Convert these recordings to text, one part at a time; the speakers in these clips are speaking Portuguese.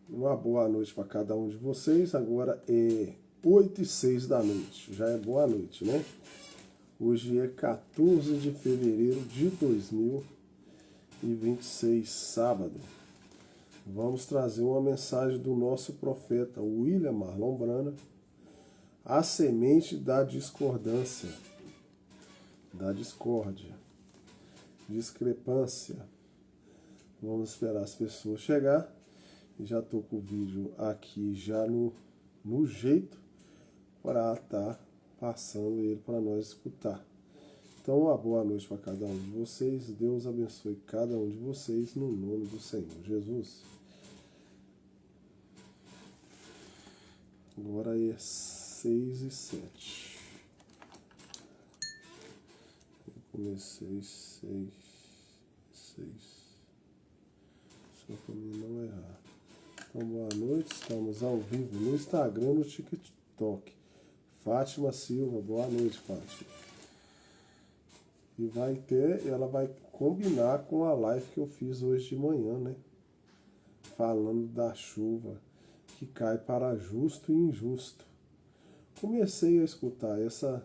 Uma boa noite para cada um de vocês. Agora é 8h06 da noite. Já é boa noite, né? Hoje é 14 de fevereiro de 2026, sábado. Vamos trazer uma mensagem do nosso profeta William Marlon Branham, a semente da discordância, da discórdia, discrepância. Vamos esperar as pessoas chegar. Já estou com o vídeo aqui já no jeito para estar passando ele para nós escutar. Então, uma boa noite para cada um de vocês. Deus abençoe cada um de vocês no nome do Senhor Jesus. Agora é 6h07. Eu comecei 6. Só para mim não errar. Então, boa noite. Estamos ao vivo no Instagram, no TikTok. Fátima Silva, boa noite, Fátima. E ela vai combinar com a live que eu fiz hoje de manhã, né? Falando da chuva que cai para justo e injusto. Comecei a escutar essa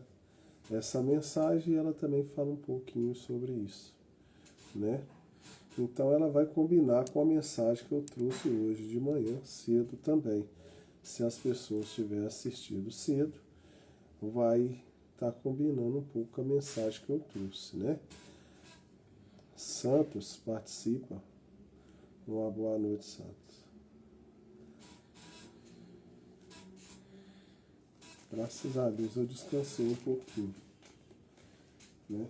mensagem e ela também fala um pouquinho sobre isso, né? Então ela vai combinar com a mensagem que eu trouxe hoje de manhã, cedo também. Se as pessoas tiverem assistido cedo, vai estar combinando um pouco com a mensagem que eu trouxe, né? Santos participa. Uma boa noite, Santos. Graças a Deus eu descansei um pouquinho, né?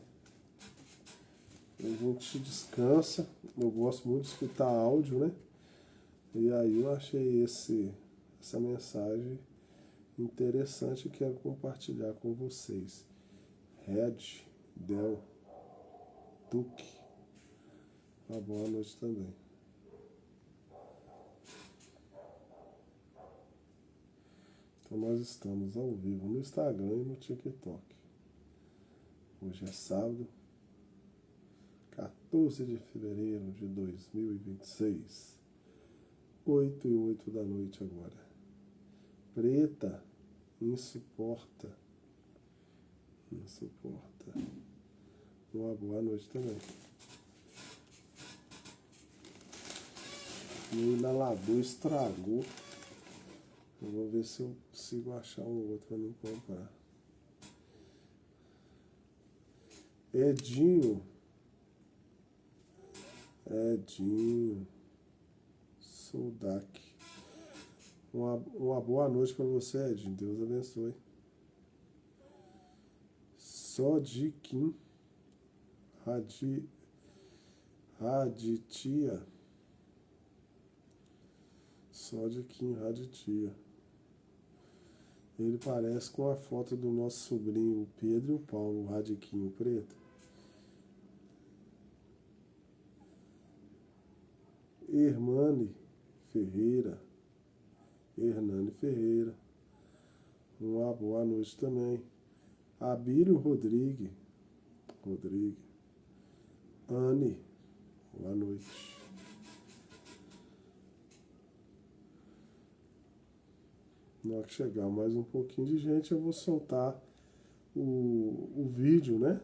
A gente descansa, eu gosto muito de escutar áudio, né? E aí eu achei essa mensagem interessante e quero compartilhar com vocês. Red Del Duque. Uma boa noite também. Então nós estamos ao vivo no Instagram e no TikTok. Hoje é sábado, 14 de fevereiro de 2026, 8h08 da noite agora. Preta, insuporta. Uma boa noite também. Meu inalador estragou. Eu vou ver se eu consigo achar um outro para mim comprar. Edinho Soldak. Uma boa noite para você, Edinho. Deus abençoe. Sodikim Raditia. Sodikim Raditia. Ele parece com a foto do nosso sobrinho o Pedro e o Paulo, o Radiquinho Preto. Hernani Ferreira. Uma boa noite também. Abílio Rodrigues. Anne, boa noite. Na hora que chegar mais um pouquinho de gente, eu vou soltar o vídeo, né?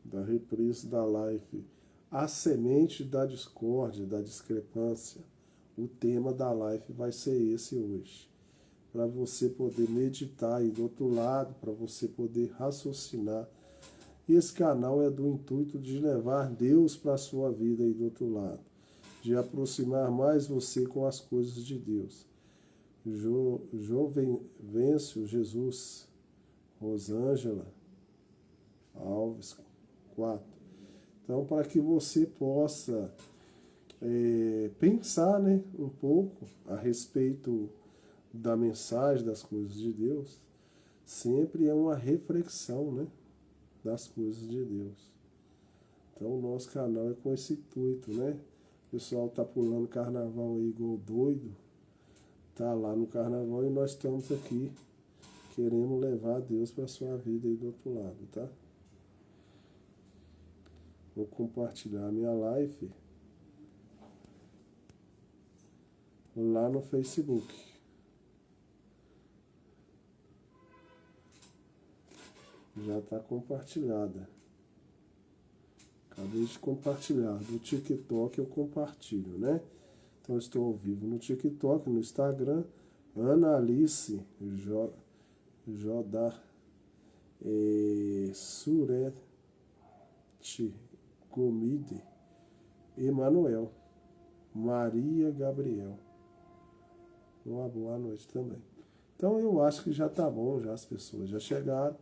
Da reprise da live. A semente da discórdia, da discrepância. O tema da live vai ser esse hoje. Para você poder meditar aí do outro lado, para você poder raciocinar. E esse canal é do intuito de levar Deus para a sua vida aí do outro lado. De aproximar mais você com as coisas de Deus. Jovencio Jesus, Rosângela Alves, 4. Então, para que você possa pensar, né, um pouco a respeito da mensagem, das coisas de Deus, sempre é uma reflexão, né, das coisas de Deus. Então, o nosso canal é com esse intuito, né? O pessoal tá pulando carnaval aí igual doido. Tá lá no carnaval e nós estamos aqui querendo levar Deus para a sua vida aí do outro lado, tá? Vou compartilhar a minha live lá no Facebook. Já está compartilhada. Acabei de compartilhar. Do TikTok eu compartilho, né? Então eu estou ao vivo no TikTok, no Instagram. Ana Alice Jodar Surete Gomide Emanuel Maria Gabriel. Uma boa noite também. Então eu acho que já tá bom, já as pessoas já chegaram.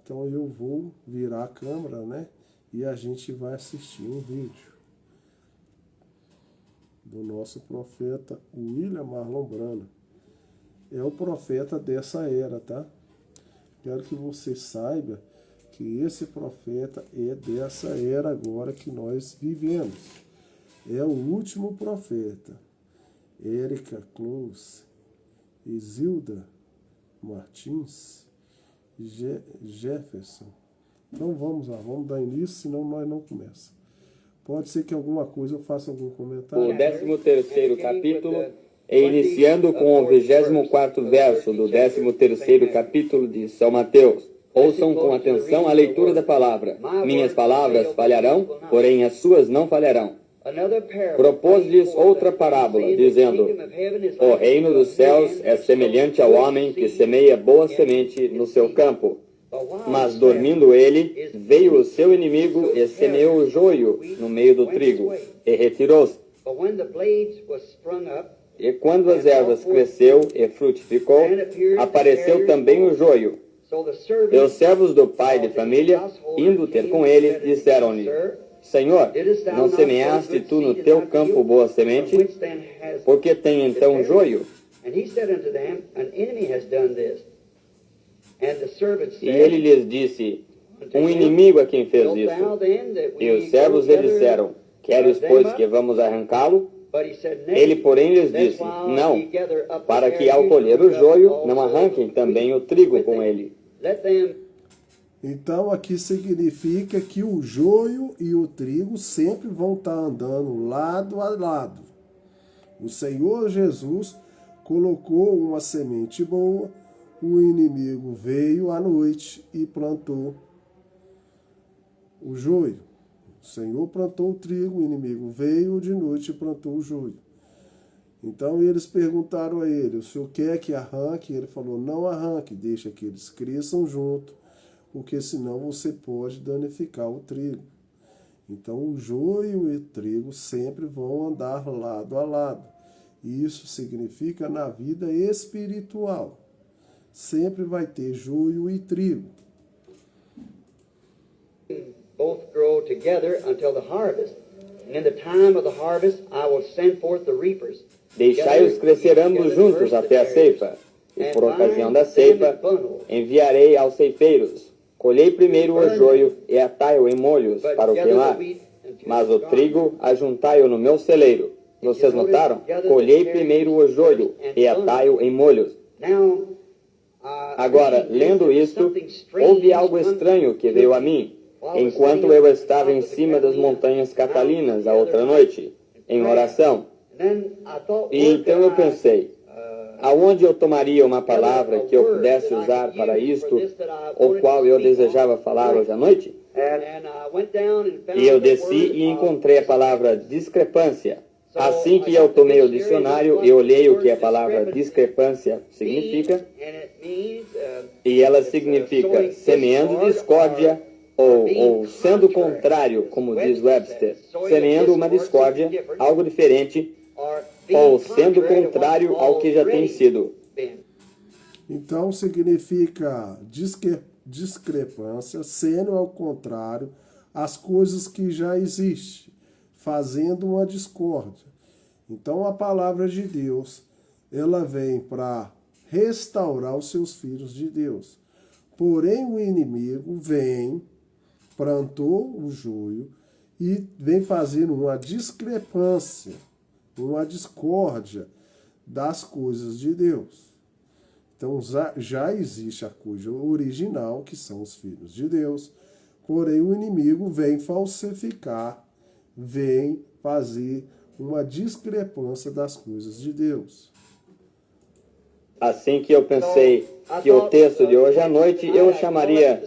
Então eu vou virar a câmera, né? E a gente vai assistir um vídeo do nosso profeta William Marlon Branham. É o profeta dessa era, tá? Quero que você saiba que esse profeta é dessa era agora que nós vivemos. É o último profeta. Érica Close, Isilda Martins, Jefferson. Então vamos lá, vamos dar início, senão nós não começamos. Pode ser que alguma coisa eu faça algum comentário. O 13º capítulo, e iniciando com o 24º verso do 13º capítulo de São Mateus. Ouçam com atenção a leitura da palavra. Minhas palavras falharão, porém as suas não falharão. Propôs-lhes outra parábola, dizendo: O reino dos céus é semelhante ao homem que semeia boa semente no seu campo. Mas, dormindo ele, veio o seu inimigo e semeou o joio no meio do trigo, e retirou-se. E quando as ervas cresceu e frutificou, apareceu também o joio. E os servos do pai de família, indo ter com ele, disseram-lhe: Senhor, não semeaste tu no teu campo boa semente? Por que tem então joio? E ele lhes disse: Um inimigo é quem fez isso. E os servos lhe disseram: Queres, pois, que vamos arrancá-lo? Ele, porém, lhes disse: Não, para que ao colher o joio, não arranquem também o trigo com ele. Então aqui significa que o joio e o trigo sempre vão estar andando lado a lado. O Senhor Jesus colocou uma semente boa, o inimigo veio à noite e plantou o joio. O Senhor plantou o trigo, o inimigo veio de noite e plantou o joio. Então eles perguntaram a ele: o senhor quer que arranque? Ele falou: não arranque, deixa que eles cresçam junto, porque senão você pode danificar o trigo. Então o joio e o trigo sempre vão andar lado a lado. Isso significa na vida espiritual. Sempre vai ter joio e trigo. Both grow together until the harvest. And in the time of the harvest I will send forth the reapers. Deixai-os crescer ambos juntos até a ceifa. E por ocasião da ceifa, enviarei aos ceifeiros. Colhei primeiro o joio e atai-o em molhos para o queimar. Mas o trigo ajuntai-o no meu celeiro. Vocês notaram? Colhei primeiro o joio e atai-o em molhos. Agora, lendo isto, houve algo estranho que veio a mim, enquanto eu estava em cima das montanhas Catalinas a outra noite, em oração. E então eu pensei: aonde eu tomaria uma palavra que eu pudesse usar para isto, ou qual eu desejava falar hoje à noite? E eu desci e encontrei a palavra discrepância. Assim que eu tomei o dicionário e olhei o que a palavra discrepância significa, e ela significa semeando discórdia, ou sendo contrário, como diz Webster, semeando uma discórdia, algo diferente, ou sendo contrário ao que já tem sido. Então significa discrepância, sendo ao contrário as coisas que já existem, fazendo uma discórdia. Então a palavra de Deus, ela vem para restaurar os seus filhos de Deus. Porém o inimigo vem, plantou o joio e vem fazendo uma discrepância, uma discórdia das coisas de Deus. Então já existe a coisa original, que são os filhos de Deus, porém o inimigo vem falsificar, vem fazer uma discrepância das coisas de Deus. Assim que eu pensei que o texto de hoje à noite eu chamaria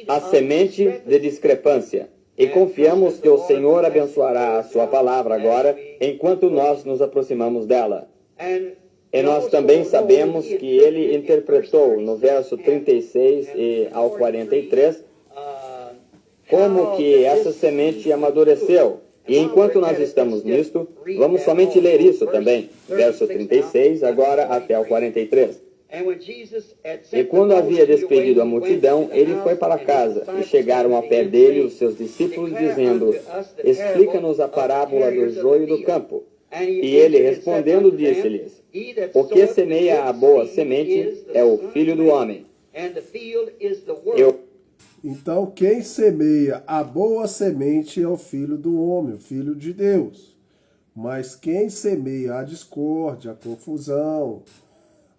a semente de discrepância. E confiamos que o Senhor abençoará a sua palavra agora, enquanto nós nos aproximamos dela. E nós também sabemos que ele interpretou no verso 36 e ao 43 como que essa semente amadureceu. E enquanto nós estamos nisto, vamos somente ler isso também, verso 36, agora até o 43. E quando havia despedido a multidão, ele foi para casa, e chegaram a pé dele os seus discípulos, dizendo, explica-nos a parábola do joio e do campo. E ele, respondendo, disse-lhes, o que semeia a boa semente é o Filho do Homem. Então, quem semeia a boa semente é o Filho do Homem, o Filho de Deus. Mas quem semeia a discórdia, a confusão,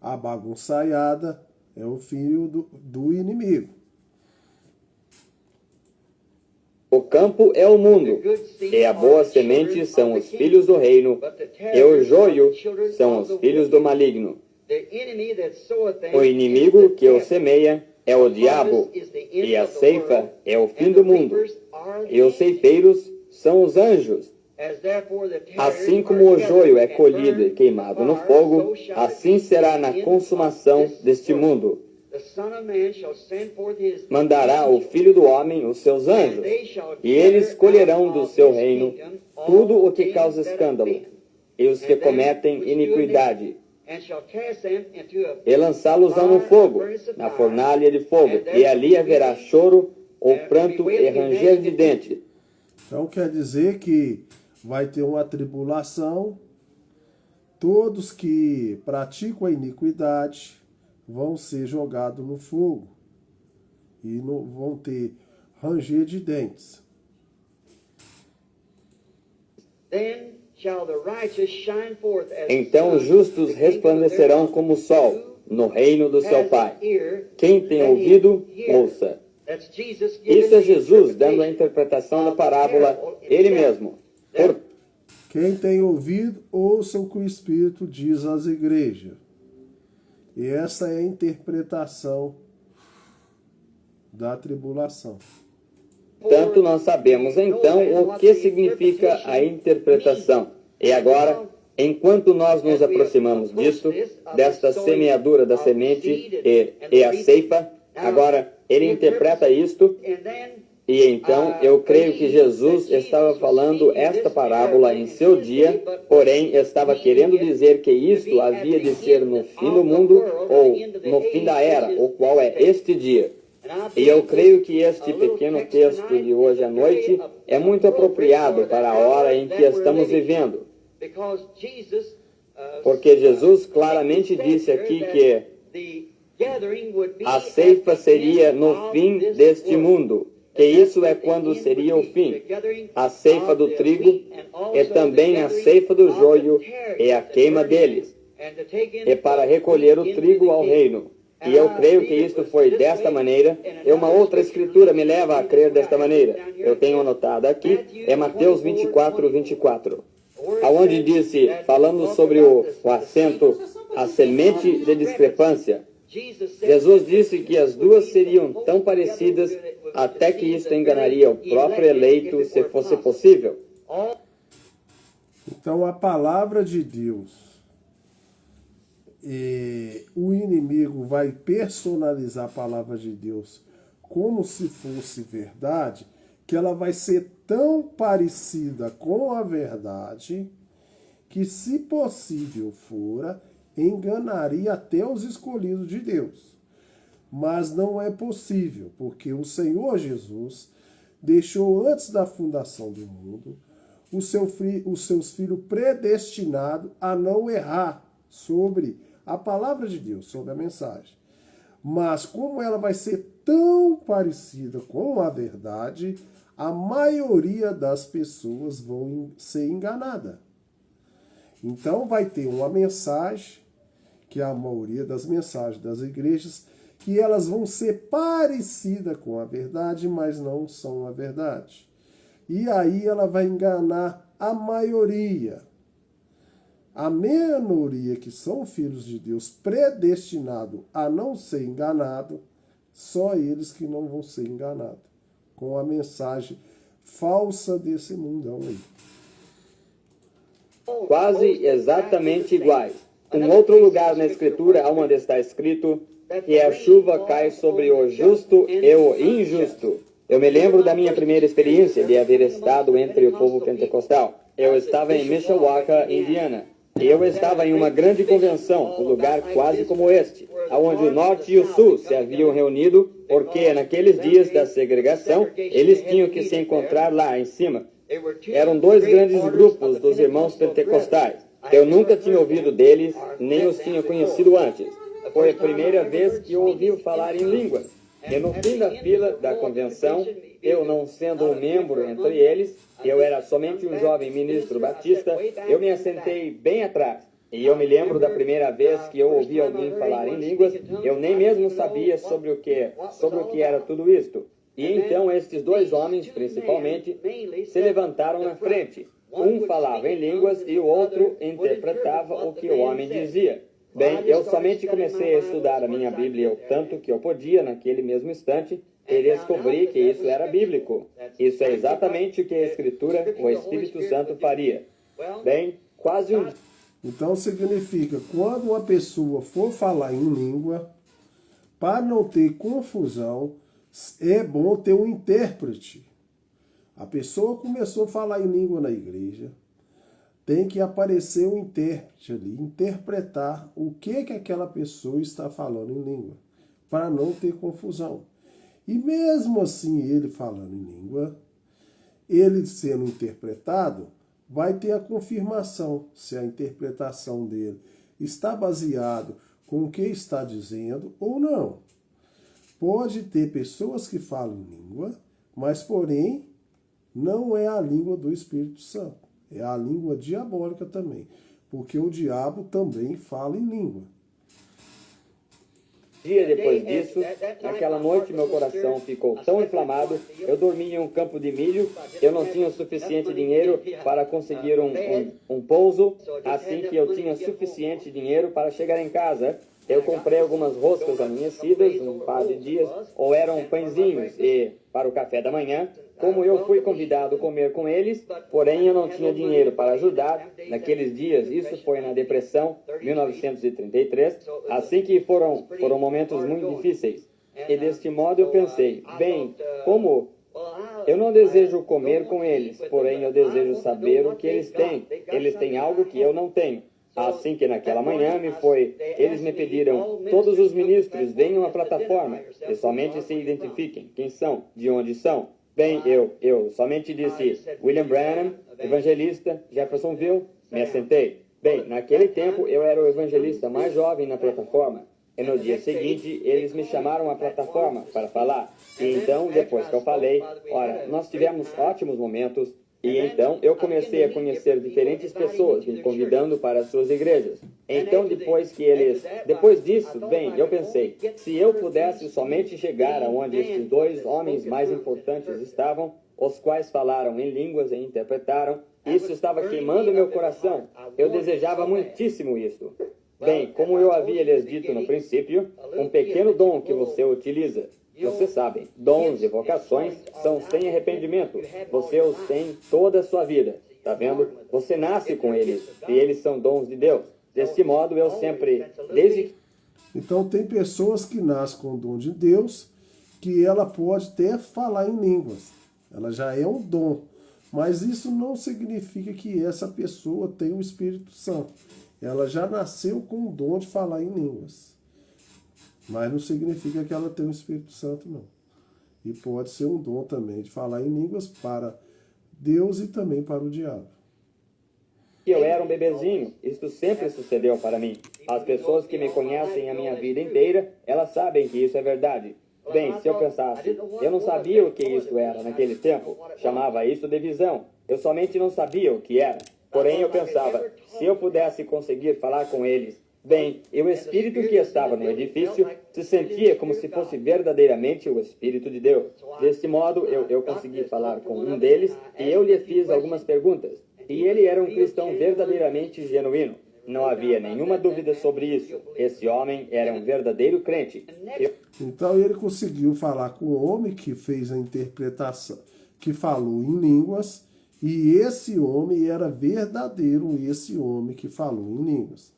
a bagunçaiada, é o filho do inimigo. O campo é o mundo, e a boa semente são os filhos do reino, e o joio são os filhos do maligno. O inimigo que o semeia é o diabo, e a ceifa é o fim do mundo, e os ceifeiros são os anjos. Assim como o joio é colhido e queimado no fogo, assim será na consumação deste mundo. Mandará o Filho do Homem os seus anjos, e eles colherão do seu reino tudo o que causa escândalo, e os que cometem iniquidade, e lançá-los-ão no fogo, na fornalha de fogo, e ali haverá choro, ou pranto e ranger de dentes. Então quer dizer que vai ter uma tribulação, todos que praticam a iniquidade vão ser jogados no fogo e vão ter ranger de dentes. Então os justos resplandecerão como o sol no reino do seu Pai. Quem tem ouvido, ouça. Isso é Jesus dando a interpretação da parábola, ele mesmo. Quem tem ouvido, ouça o que o Espírito diz às igrejas. E essa é a interpretação da tribulação. Portanto, nós sabemos então o que significa a interpretação. E agora, enquanto nós nos aproximamos disto, desta semeadura da semente e a ceifa, agora ele interpreta isto. E então eu creio que Jesus estava falando esta parábola em seu dia, porém estava querendo dizer que isto havia de ser no fim do mundo ou no fim da era, o qual é este dia. E eu creio que este pequeno texto de hoje à noite é muito apropriado para a hora em que estamos vivendo. Porque Jesus claramente disse aqui que a ceifa seria no fim deste mundo. Que isso é quando seria o fim. A ceifa do trigo e também a ceifa do joio e a queima deles. E para recolher o trigo ao reino. E eu creio que isto foi desta maneira. E uma outra escritura me leva a crer desta maneira. Eu tenho anotado aqui, é Mateus 24, 24. Aonde disse, falando sobre o assento, a semente de discrepância. Jesus disse que as duas seriam tão parecidas até que isto enganaria o próprio eleito se fosse possível. Então a palavra de Deus, o inimigo vai personalizar a palavra de Deus como se fosse verdade, que ela vai ser tão parecida com a verdade que, se possível fora, enganaria até os escolhidos de Deus. Mas não é possível, porque o Senhor Jesus deixou antes da fundação do mundo os seus filhos predestinados a não errar sobre a palavra de Deus, sobre a mensagem. Mas como ela vai ser tão parecida com a verdade, a maioria das pessoas vão ser enganada. Então vai ter uma mensagem, que é a maioria das mensagens das igrejas, que elas vão ser parecidas com a verdade, mas não são a verdade. E aí ela vai enganar a maioria. A minoria que são filhos de Deus, predestinado a não ser enganado, só eles que não vão ser enganados com a mensagem falsa desse mundão aí. Quase exatamente iguais. Um outro lugar na Escritura onde está escrito que a chuva cai sobre o justo e o injusto. Eu me lembro da minha primeira experiência de haver estado entre o povo pentecostal. Eu estava em Mishawaka, Indiana. E eu estava em uma grande convenção, um lugar quase como este, onde o norte e o sul se haviam reunido, porque naqueles dias da segregação, eles tinham que se encontrar lá em cima. Eram dois grandes grupos dos irmãos pentecostais. Eu nunca tinha ouvido deles, nem os tinha conhecido antes. Foi a primeira vez que eu ouvi falar em línguas. E no fim da fila da convenção, eu não sendo um membro entre eles, eu era somente um jovem ministro batista, eu me assentei bem atrás. E eu me lembro da primeira vez que eu ouvi alguém falar em línguas, eu nem mesmo sabia sobre o que era tudo isto. E então estes dois homens, principalmente, se levantaram na frente. Um falava em línguas e o outro interpretava o que o homem dizia. Bem, eu somente comecei a estudar a minha Bíblia o tanto que eu podia naquele mesmo instante e descobri que isso era bíblico. Isso é exatamente o que a Escritura, o Espírito Santo, faria. Bem, quase um... Então significa, quando uma pessoa for falar em língua, para não ter confusão, é bom ter um intérprete. A pessoa começou a falar em língua na igreja, tem que aparecer um intérprete ali, interpretar o que aquela pessoa está falando em língua, para não ter confusão. E mesmo assim, ele falando em língua, ele sendo interpretado, vai ter a confirmação se a interpretação dele está baseado com o que está dizendo ou não. Pode ter pessoas que falam em língua, mas porém não é a língua do Espírito Santo. É a língua diabólica também, porque o diabo também fala em língua. Dia depois disso, naquela noite meu coração ficou tão inflamado, eu dormi em um campo de milho, eu não tinha o suficiente dinheiro para conseguir um pouso, assim que eu tinha suficiente dinheiro para chegar em casa, eu comprei algumas roscas amanhecidas, um par de dias, ou eram pãezinhos, e para o café da manhã, como eu fui convidado a comer com eles, porém eu não tinha dinheiro para ajudar, naqueles dias, isso foi na Depressão, 1933, assim que foram momentos muito difíceis. E deste modo eu pensei, bem, como eu não desejo comer com eles, porém eu desejo saber o que eles têm. Eles têm algo que eu não tenho. Assim que naquela manhã eles me pediram, todos os ministros venham à plataforma e somente se identifiquem, quem são, de onde são. Bem, eu somente disse, William Branham, evangelista, Jeffersonville, me assentei. Bem, naquele tempo eu era o evangelista mais jovem na plataforma. E no dia seguinte, eles me chamaram à plataforma para falar. E então, depois que eu falei, ora, nós tivemos ótimos momentos. E então eu comecei a conhecer diferentes pessoas, me convidando para as suas igrejas. Então depois disso, bem, eu pensei, se eu pudesse somente chegar aonde estes dois homens mais importantes estavam, os quais falaram em línguas e interpretaram, isso estava queimando meu coração. Eu desejava muitíssimo isso. Bem, como eu havia lhes dito no princípio, um pequeno dom que você utiliza. Você sabe, dons e vocações são sem arrependimento. Você os tem toda a sua vida. Está vendo? Você nasce com eles. E eles são dons de Deus. Deste modo, eu sempre, Então, tem pessoas que nascem com o dom de Deus, que ela pode até falar em línguas. Ela já é um dom. Mas isso não significa que essa pessoa tem o Espírito Santo. Ela já nasceu com o dom de falar em línguas. Mas não significa que ela tem o Espírito Santo, não. E pode ser um dom também de falar em línguas para Deus e também para o diabo. Eu era um bebezinho, isto sempre sucedeu para mim. As pessoas que me conhecem a minha vida inteira, elas sabem que isso é verdade. Bem, se eu pensasse, eu não sabia o que isso era naquele tempo, chamava isso de visão. Eu somente não sabia o que era. Porém, eu pensava, se eu pudesse conseguir falar com eles, bem, e o Espírito que estava no edifício se sentia como se fosse verdadeiramente o Espírito de Deus. Deste modo, eu consegui falar com um deles e eu lhe fiz algumas perguntas. E ele era um cristão verdadeiramente genuíno. Não havia nenhuma dúvida sobre isso. Esse homem era um verdadeiro crente. Então ele conseguiu falar com o homem que fez a interpretação, que falou em línguas, e esse homem era verdadeiro, esse homem que falou em línguas.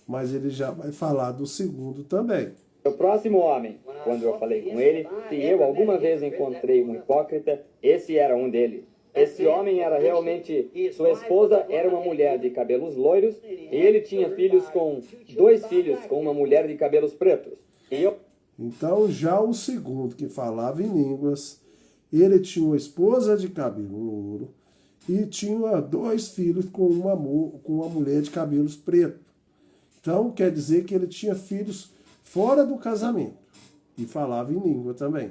Mas ele já vai falar do segundo também. O próximo homem, quando eu falei com ele, se eu alguma vez encontrei um hipócrita, esse era um deles. Esse homem era realmente... Sua esposa era uma mulher de cabelos loiros e ele tinha dois filhos com uma mulher de cabelos pretos. Então já o segundo que falava em línguas, ele tinha uma esposa de cabelo louro e tinha dois filhos com uma mulher de cabelos pretos. Então quer dizer que ele tinha filhos fora do casamento e falava em língua também.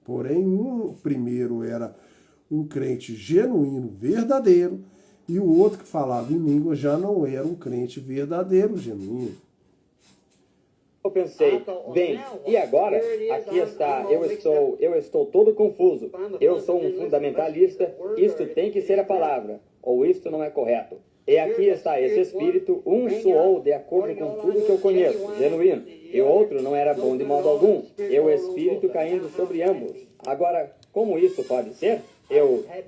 Porém, o primeiro era um crente genuíno, verdadeiro, e o outro que falava em língua já não era um crente verdadeiro, genuíno. Eu pensei, bem, e agora? Aqui está, eu estou todo confuso. Eu sou um fundamentalista, isto tem que ser a palavra, ou isto não é correto. E aqui está esse espírito, um soou de acordo com tudo que eu conheço, genuíno, e o outro não era bom de modo algum, e o espírito caindo sobre ambos. Agora, como isso pode ser?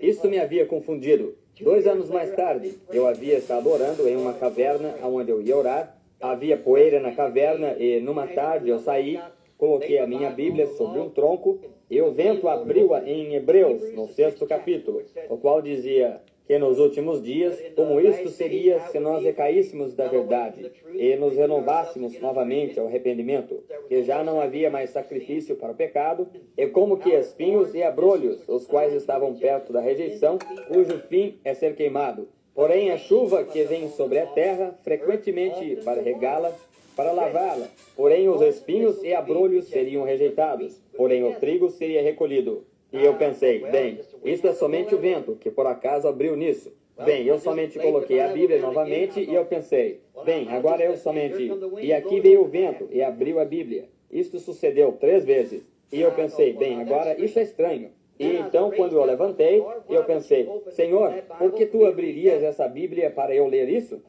Isso me havia confundido. 2 anos mais tarde, eu havia estado orando em uma caverna onde eu ia orar. Havia poeira na caverna e numa tarde eu saí, coloquei a minha Bíblia sobre um tronco e o vento abriu-a em Hebreus, no 6º capítulo, o qual dizia que nos últimos dias, como isto seria se nós recaíssemos da verdade e nos renovássemos novamente ao arrependimento, que já não havia mais sacrifício para o pecado, e como que espinhos e abrolhos, os quais estavam perto da rejeição, cujo fim é ser queimado. Porém, a chuva que vem sobre a terra, frequentemente para regá-la, para lavá-la. Porém, os espinhos e abrolhos seriam rejeitados, porém o trigo seria recolhido. E eu pensei, bem, isto é somente o vento, que por acaso abriu nisso. Bem, eu somente coloquei a Bíblia novamente e eu pensei, bem, agora eu somente... E aqui veio o vento e abriu a Bíblia. Isto sucedeu 3 vezes. E eu pensei, bem, agora isso é estranho. E então, quando eu levantei, eu pensei, Senhor, por que tu abririas essa Bíblia para eu ler isso?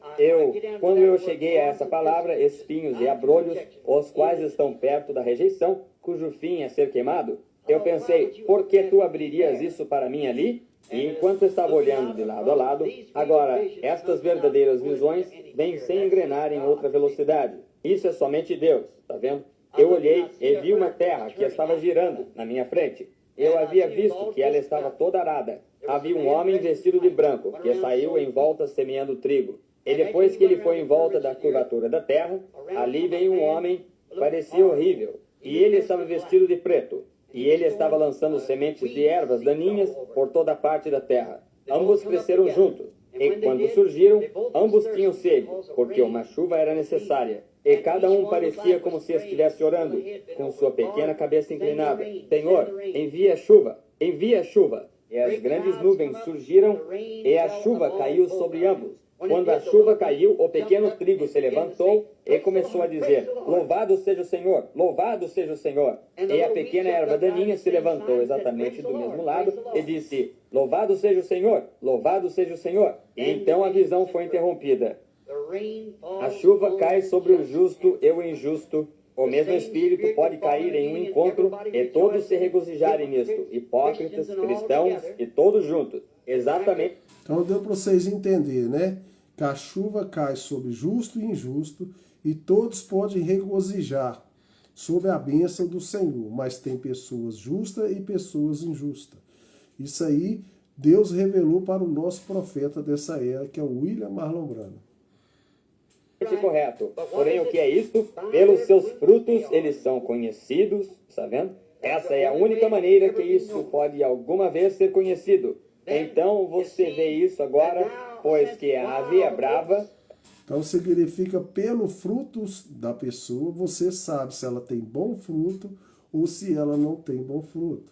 Quando eu cheguei a essa palavra, espinhos e abrolhos, os quais estão perto da rejeição, cujo fim é ser queimado, eu pensei, por que tu abririas isso para mim ali? E enquanto estava olhando de lado a lado, agora, estas verdadeiras visões vêm sem engrenar em outra velocidade. Isso é somente Deus, está vendo? Eu olhei e vi uma terra que estava girando na minha frente. Eu havia visto que ela estava toda arada. Havia um homem vestido de branco, que saiu em volta semeando trigo. E depois que ele foi em volta da curvatura da terra, ali veio um homem, parecia horrível. E ele estava vestido de preto. E ele estava lançando sementes de ervas daninhas por toda a parte da terra. Ambos cresceram juntos. E quando surgiram, ambos tinham sede, porque uma chuva era necessária. E cada um parecia como se estivesse orando, com sua pequena cabeça inclinada. Senhor, envia chuva, envia chuva. E as grandes nuvens surgiram e a chuva caiu sobre ambos. Quando a chuva caiu, o pequeno trigo se levantou e começou a dizer, louvado seja o Senhor, louvado seja o Senhor. E a pequena erva daninha se levantou exatamente do mesmo lado e disse, louvado seja o Senhor, louvado seja o Senhor. E então a visão foi interrompida. A chuva cai sobre o justo e o injusto. O mesmo Espírito pode cair em um encontro e todos se regozijarem nisto, hipócritas, cristãos e todos juntos. Exatamente. Então deu para vocês entenderem, né? Que a chuva cai sobre justo e injusto e todos podem regozijar sob a bênção do Senhor, mas tem pessoas justas e pessoas injustas. Isso aí Deus revelou para o nosso profeta dessa era, que é o William Marlon Branham. Correto. Porém, o que é isto? Pelos seus frutos eles são conhecidos, está vendo? Essa é a única maneira que isso pode alguma vez ser conhecido. Então você vê isso agora, pois que a aveia brava... Então significa pelos frutos da pessoa, você sabe se ela tem bom fruto ou se ela não tem bom fruto.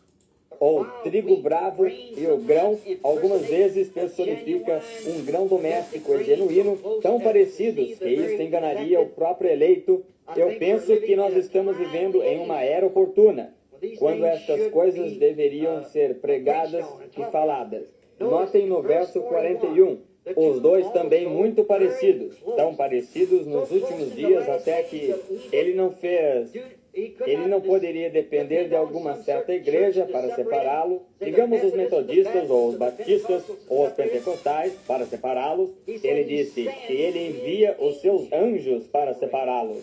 Ou trigo bravo e o grão, algumas vezes personifica um grão doméstico e genuíno, tão parecidos que isso enganaria o próprio eleito. Eu penso que nós estamos vivendo em uma era oportuna, quando estas coisas deveriam ser pregadas e faladas. Notem no verso 41, Os dois também muito parecidos, tão parecidos nos últimos dias até que ele não poderia depender de alguma certa igreja para separá-lo, digamos os metodistas ou os batistas ou os pentecostais para separá-los. Ele disse que ele envia os seus anjos para separá-los.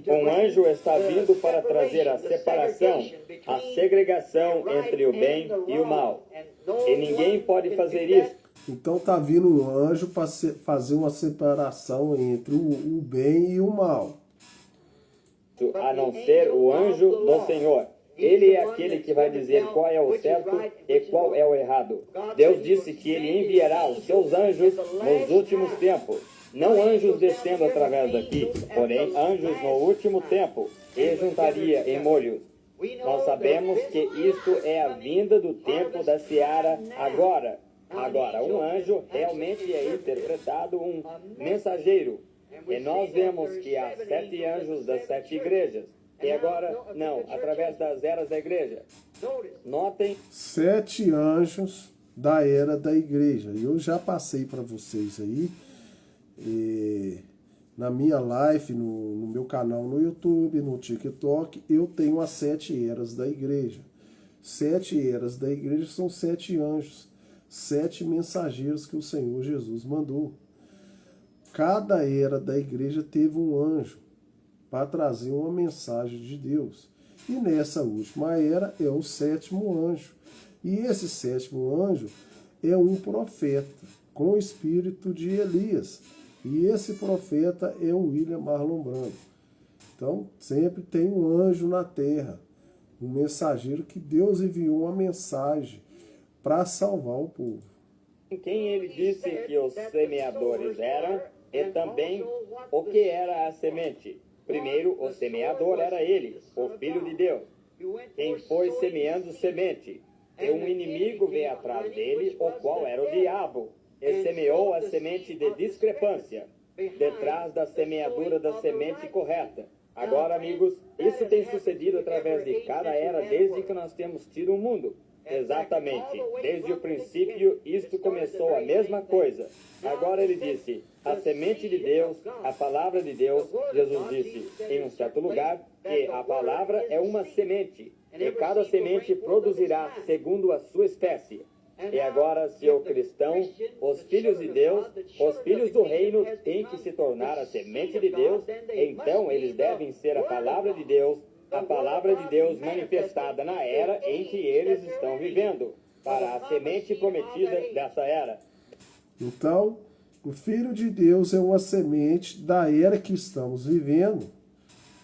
Um anjo está vindo para trazer a separação, a segregação entre o bem e o mal. E ninguém pode fazer isso. Então tá vindo um anjo para fazer uma separação entre o bem e o mal. A não ser o anjo do Senhor. Ele é aquele que vai dizer qual é o certo e qual é o errado. Deus disse que ele enviará os seus anjos nos últimos tempos. Não anjos descendo através daqui, porém anjos no último tempo, e juntaria em molhos. Nós sabemos que isto é a vinda do tempo da seara agora. Agora, um anjo realmente é interpretado um mensageiro. E nós vemos que há 7 anjos das 7 igrejas. E agora, não, através das eras da igreja. Notem 7 anjos da era da igreja. Eu já passei para vocês aí, na minha live, no meu canal no YouTube, no TikTok, eu tenho as 7 eras da igreja. 7 eras da igreja são 7 anjos, 7 mensageiros que o Senhor Jesus mandou. Cada era da igreja teve um anjo para trazer uma mensagem de Deus. E nessa última era é o 7º anjo. E esse 7º anjo é um profeta com o espírito de Elias. E esse profeta é o William Marlon Branco. Então, sempre tem um anjo na terra, um mensageiro que Deus enviou uma mensagem para salvar o povo. quem ele disse que os semeadores eram e também o que era a semente. Primeiro, o semeador era ele, o Filho de Deus, quem foi semeando semente. E um inimigo veio atrás dele, o qual era o diabo, e semeou a semente de discrepância, detrás da semeadura da semente correta. Agora, amigos, isso tem sucedido através de cada era desde que nós temos tido o mundo. Exatamente, desde o princípio isto começou a mesma coisa. Agora ele disse, a semente de Deus, a palavra de Deus. Jesus disse em um certo lugar que a palavra é uma semente, e cada semente produzirá segundo a sua espécie. E agora, se o cristão, os filhos de Deus, os filhos do reino têm que se tornar a semente de Deus, então eles devem ser a palavra de Deus manifestada na era em que eles estão vivendo, para a semente prometida dessa era. Então, o Filho de Deus é uma semente da era que estamos vivendo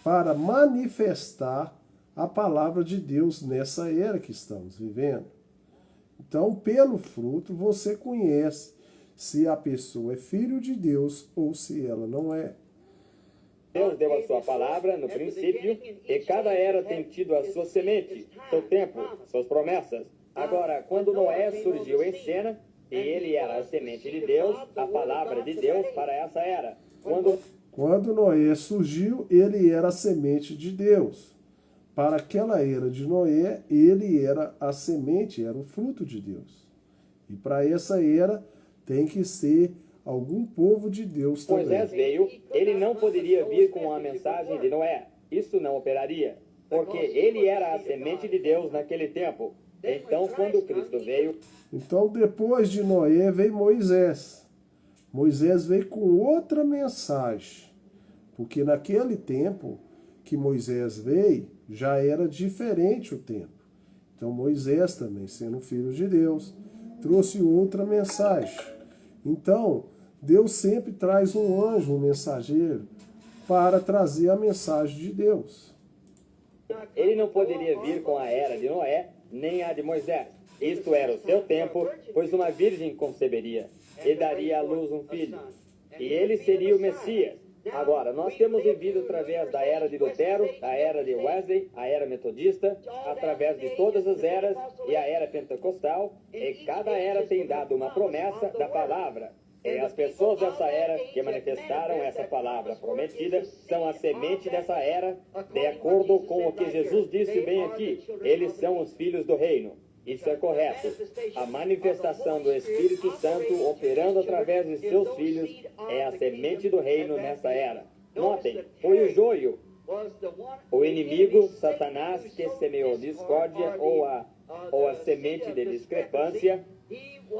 para manifestar a palavra de Deus nessa era que estamos vivendo. Então, pelo fruto, você conhece se a pessoa é filho de Deus ou se ela não é. Deus deu a sua palavra no princípio, e cada era tem tido a sua semente, seu tempo, suas promessas. Agora, quando Noé surgiu em cena, e ele era a semente de Deus, a palavra de Deus para essa era. Quando Noé surgiu, ele era a semente de Deus. Para aquela era de Noé, ele era a semente, era o fruto de Deus. E para essa era, tem que ser algum povo de Deus também. Moisés veio, ele não poderia vir com a mensagem de Noé. Isso não operaria, porque ele era a semente de Deus naquele tempo. Então, quando Cristo veio... Então, depois de Noé, veio Moisés. Moisés veio com outra mensagem. Porque naquele tempo que Moisés veio, já era diferente o tempo. Então, Moisés também, sendo filho de Deus, trouxe outra mensagem. Então, Deus sempre traz um anjo, um mensageiro, para trazer a mensagem de Deus. Ele não poderia vir com a era de Noé, nem a de Moisés. Isto era o seu tempo, pois uma virgem conceberia e daria à luz um filho. E ele seria o Messias. Agora, nós temos vivido através da era de Lutero, a era de Wesley, a era metodista, através de todas as eras e a era pentecostal, e cada era tem dado uma promessa da palavra. E as pessoas dessa era que manifestaram essa palavra prometida são a semente dessa era, de acordo com o que Jesus disse bem aqui. Eles são os filhos do reino. Isso é correto. A manifestação do Espírito Santo operando através de seus filhos é a semente do reino nessa era. Notem, foi o joio, o inimigo, Satanás, que semeou discórdia ou a semente de discrepância.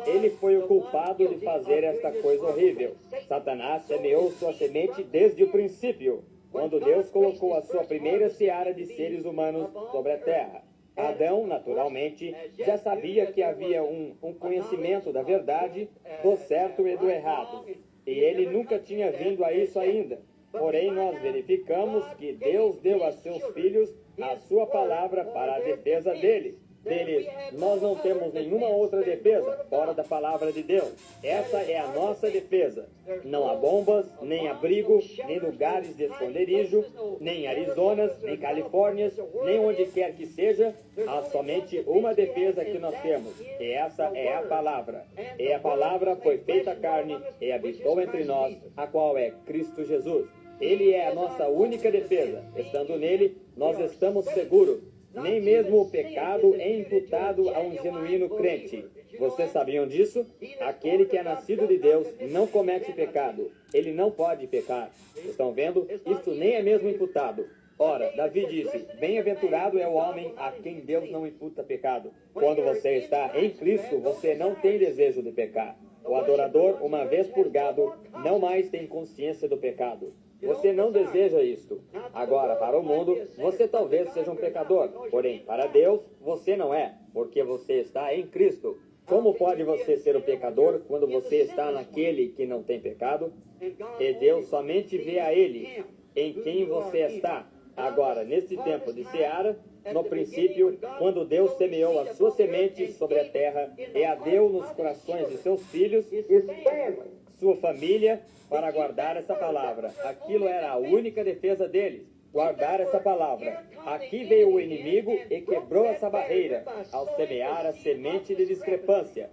Ele foi o culpado de fazer esta coisa horrível. Satanás semeou sua semente desde o princípio, quando Deus colocou a sua primeira seara de seres humanos sobre a terra. Adão, naturalmente, já sabia que havia um conhecimento da verdade, do certo e do errado. E ele nunca tinha vindo a isso ainda. Porém, nós verificamos que Deus deu a seus filhos a sua palavra para a defesa deles. Nós não temos nenhuma outra defesa fora da palavra de Deus. Essa é a nossa defesa. Não há bombas, nem abrigo, nem lugares de esconderijo, nem Arizonas, nem Califórnias, nem onde quer que seja. Há somente uma defesa que nós temos, e essa é a palavra. E a palavra foi feita carne e habitou entre nós, a qual é Cristo Jesus. Ele é a nossa única defesa. Estando nele, nós estamos seguros. Nem mesmo o pecado é imputado a um genuíno crente. Vocês sabiam disso? Aquele que é nascido de Deus não comete pecado. Ele não pode pecar. Estão vendo? Isso nem é mesmo imputado. Ora, Davi disse, bem-aventurado é o homem a quem Deus não imputa pecado. Quando você está em Cristo, você não tem desejo de pecar. O adorador, uma vez purgado, não mais tem consciência do pecado. Você não deseja isto. Agora, para o mundo, você talvez seja um pecador. Porém, para Deus, você não é, porque você está em Cristo. Como pode você ser um pecador quando você está naquele que não tem pecado? E Deus somente vê a Ele, em quem você está. Agora, nesse tempo de seara, no princípio, quando Deus semeou a sua semente sobre a terra e a deu nos corações de seus filhos, sua família, para guardar essa palavra. Aquilo era a única defesa deles, guardar essa palavra. Aqui veio o inimigo e quebrou essa barreira, ao semear a semente de discrepância,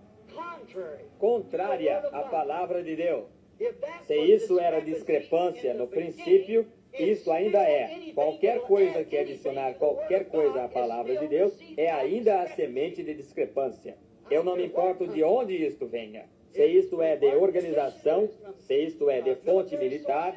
contrária à palavra de Deus. Se isso era discrepância no princípio, isso ainda é. Qualquer coisa que adicionar qualquer coisa à palavra de Deus é ainda a semente de discrepância. Eu não me importo de onde isto venha. Se isto é de organização, se isto é de fonte militar,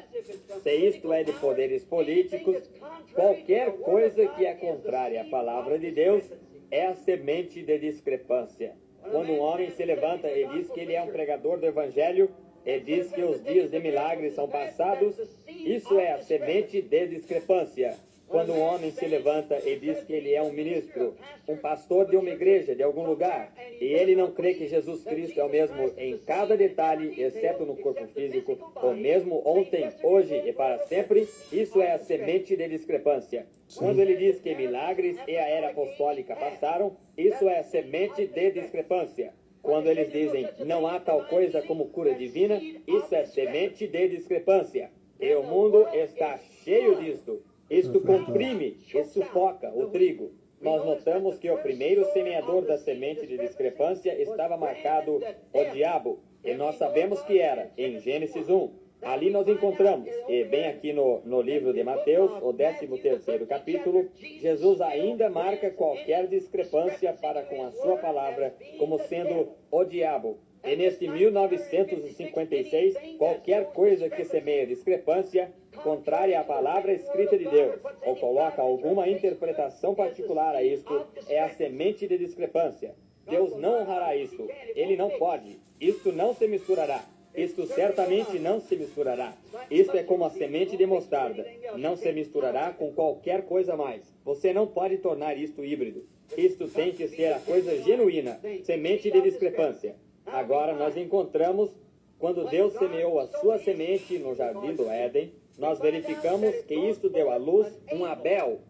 se isto é de poderes políticos, qualquer coisa que é contrária à palavra de Deus é a semente de discrepância. Quando um homem se levanta e diz que ele é um pregador do Evangelho, e diz que os dias de milagres são passados, isso é a semente de discrepância. Quando um homem se levanta e diz que ele é um ministro, um pastor de uma igreja, de algum lugar, e ele não crê que Jesus Cristo é o mesmo em cada detalhe, exceto no corpo físico, o mesmo ontem, hoje e para sempre, isso é a semente de discrepância. Quando ele diz que milagres e a era apostólica passaram, isso é a semente de discrepância. Quando eles dizem, não há tal coisa como cura divina, isso é semente de discrepância. E o mundo está cheio disto. Isto comprime e sufoca o trigo. Nós notamos que o primeiro semeador da semente de discrepância estava marcado o diabo. E nós sabemos que era, em Gênesis 1. Ali nós encontramos, e bem aqui no livro de Mateus, o 13º capítulo, Jesus ainda marca qualquer discrepância para com a sua palavra como sendo o diabo. E neste 1956, qualquer coisa que semeia discrepância, contrária à palavra escrita de Deus, ou coloca alguma interpretação particular a isto, é a semente de discrepância. Deus não honrará isto. Ele não pode. Isto não se misturará. Isto certamente não se misturará. Isto é como a semente de mostarda. Não se misturará com qualquer coisa mais. Você não pode tornar isto híbrido. Isto tem que ser a coisa genuína, semente de discrepância. Agora nós encontramos, quando Deus semeou a sua semente no jardim do Éden, nós verificamos que isto deu à luz um Abel.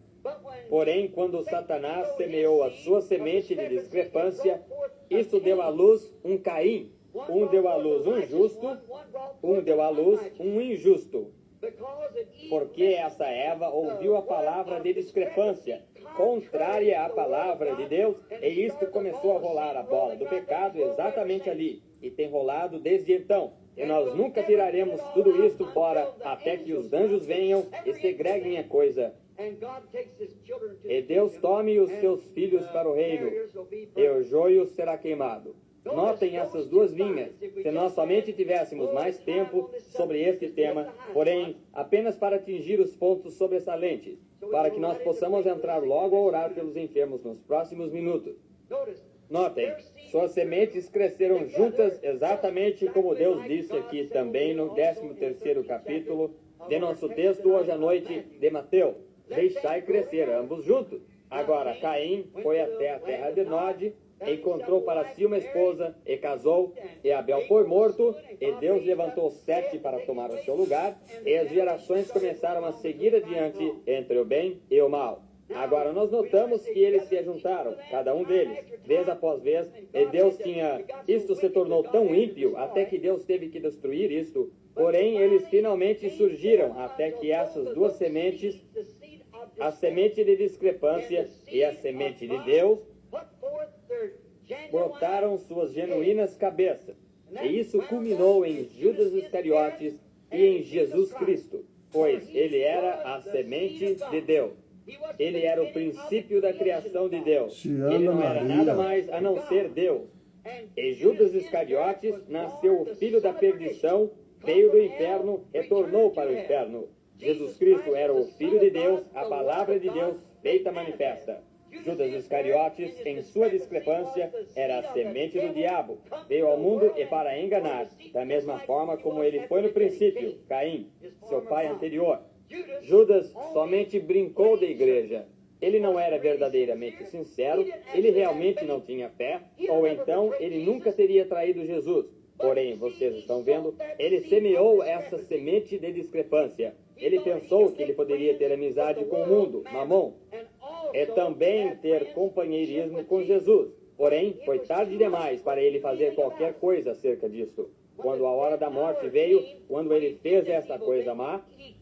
Porém, quando Satanás semeou a sua semente de discrepância, isto deu à luz um Caim. Um deu à luz um justo, um deu à luz um injusto. Porque essa Eva ouviu a palavra de discrepância, contrária à palavra de Deus, e isto começou a rolar a bola do pecado exatamente ali, e tem rolado desde então. E nós nunca tiraremos tudo isto fora, até que os anjos venham e segreguem a coisa. E Deus tome os seus filhos para o reino, e o joio será queimado. Notem essas duas linhas. Se nós somente tivéssemos mais tempo sobre este tema, porém, apenas para atingir os pontos sobressalentes, para que nós possamos entrar logo a orar pelos enfermos nos próximos minutos. Notem, suas sementes cresceram juntas exatamente como Deus disse aqui também no 13º capítulo de nosso texto hoje à noite de Mateus. Deixai crescer ambos juntos. Agora, Caim foi até a terra de Nod, encontrou para si uma esposa e casou, e Abel foi morto, e Deus levantou 7 para tomar o seu lugar, e as gerações começaram a seguir adiante entre o bem e o mal. Agora nós notamos que eles se juntaram, cada um deles, vez após vez, e Deus tinha... Isto se tornou tão ímpio, até que Deus teve que destruir isto. Porém, eles finalmente surgiram, até que essas duas sementes, a semente de discrepância e a semente de Deus, brotaram suas genuínas cabeças. E isso culminou em Judas Iscariotes e em Jesus Cristo, pois ele era a semente de Deus. Ele era o princípio da criação de Deus. Ele não era nada mais a não ser Deus. E Judas Iscariotes nasceu o filho da perdição, veio do inferno, retornou para o inferno. Jesus Cristo era o Filho de Deus, a palavra de Deus feita manifesta. Judas Iscariotes, em sua discrepância, era a semente do diabo. Veio ao mundo e para enganar, da mesma forma como ele foi no princípio, Caim, seu pai anterior. Judas somente brincou da igreja. Ele não era verdadeiramente sincero, ele realmente não tinha fé, ou então ele nunca teria traído Jesus. Porém, vocês estão vendo, ele semeou essa semente de discrepância. Ele pensou que ele poderia ter amizade com o mundo, Mamon, e também ter companheirismo com Jesus. Porém, foi tarde demais para ele fazer qualquer coisa acerca disso. Quando a hora da morte veio, quando ele fez essa coisa má,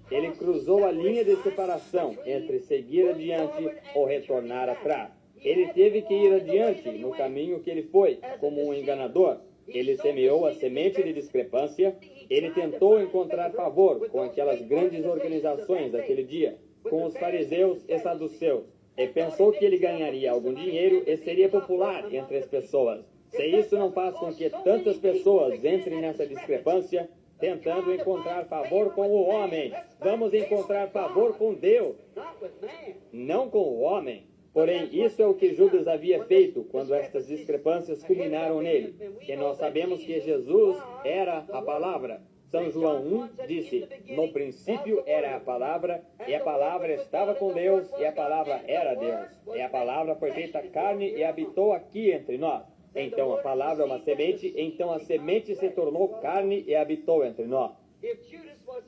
ele cruzou a linha de separação entre seguir adiante ou retornar atrás. Ele teve que ir adiante no caminho que ele foi, como um enganador. Ele semeou a semente de discrepância. Ele tentou encontrar favor com aquelas grandes organizações daquele dia, com os fariseus e saduceus. E pensou que ele ganharia algum dinheiro e seria popular entre as pessoas. Se isso não faz com que tantas pessoas entrem nessa discrepância, tentando encontrar favor com o homem, vamos encontrar favor com Deus, não com o homem. Porém, isso é o que Judas havia feito quando estas discrepâncias culminaram nele. E nós sabemos que Jesus era a palavra. São João 1 disse, no princípio era a palavra, e a palavra estava com Deus, e a palavra era Deus. E a palavra foi feita carne e habitou aqui entre nós. Então a palavra é uma semente, então a semente se tornou carne e habitou entre nós.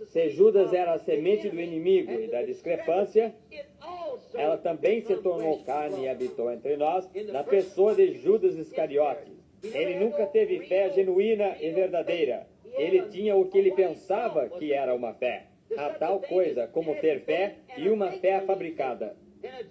Se Judas era a semente do inimigo e da discrepância, ela também se tornou carne e habitou entre nós, na pessoa de Judas Iscariotes. Ele nunca teve fé genuína e verdadeira. Ele tinha o que ele pensava que era uma fé. A tal coisa como ter fé e uma fé fabricada.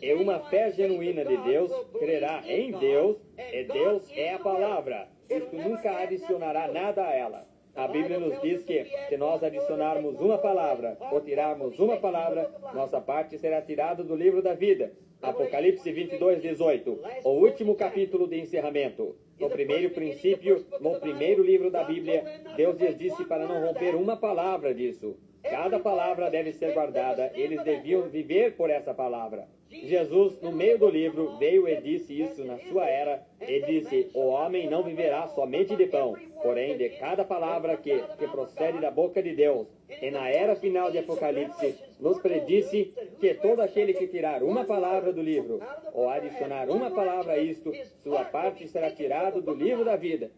E uma fé genuína de Deus crerá em Deus, e Deus é a palavra. Isto nunca adicionará nada a ela. A Bíblia nos diz que, se nós adicionarmos uma palavra, ou tirarmos uma palavra, nossa parte será tirada do livro da vida. Apocalipse 22, 18. O último capítulo de encerramento. No primeiro princípio, no primeiro livro da Bíblia, Deus lhes disse para não romper uma palavra disso. Cada palavra deve ser guardada, eles deviam viver por essa palavra. Jesus, no meio do livro, veio e disse isso na sua era, e disse, o homem não viverá somente de pão, porém de cada palavra que procede da boca de Deus. E na era final de Apocalipse, nos predisse que todo aquele que tirar uma palavra do livro, ou adicionar uma palavra a isto, sua parte será tirada do livro da vida.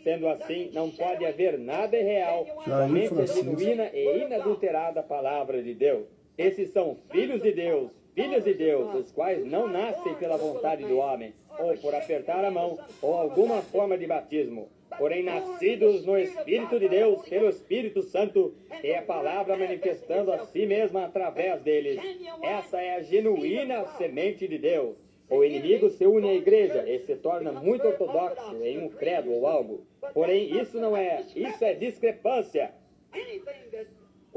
Sendo assim, não pode haver nada real, somente a genuína e inadulterada palavra de Deus. Esses são filhos de Deus, filhas de Deus, os quais não nascem pela vontade do homem, ou por apertar a mão, ou alguma forma de batismo, porém nascidos no Espírito de Deus, pelo Espírito Santo, e a palavra manifestando a si mesma através deles. Essa é a genuína semente de Deus. O inimigo se une à igreja e se torna muito ortodoxo em um credo ou algo. Porém, isso não é, isso é discrepância.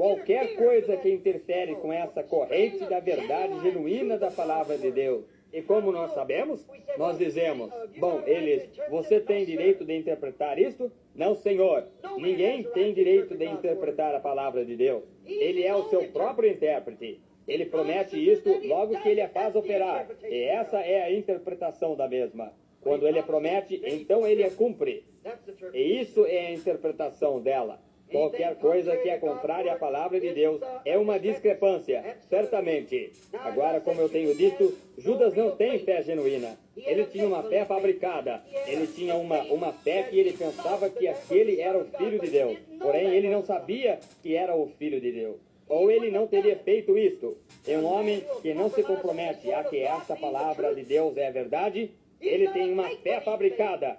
qualquer coisa que interfere com essa corrente da verdade genuína da palavra de Deus. E como nós sabemos, nós dizemos, bom, você tem direito de interpretar isto? Não, Senhor. Ninguém tem direito de interpretar a palavra de Deus. Ele é o seu próprio intérprete. Ele promete isto logo que ele a faz operar. E essa é a interpretação da mesma. Quando ele a promete, então ele a cumpre. E isso é a interpretação dela. Qualquer coisa que é contrária à palavra de Deus é uma discrepância, certamente. Agora, como eu tenho dito, Judas não tem fé genuína. Ele tinha uma fé fabricada. Ele tinha uma fé que ele pensava que aquele era o Filho de Deus. Porém, ele não sabia que era o Filho de Deus. Ou ele não teria feito isto. É um homem que não se compromete a que essa palavra de Deus é a verdade. Ele tem uma fé fabricada.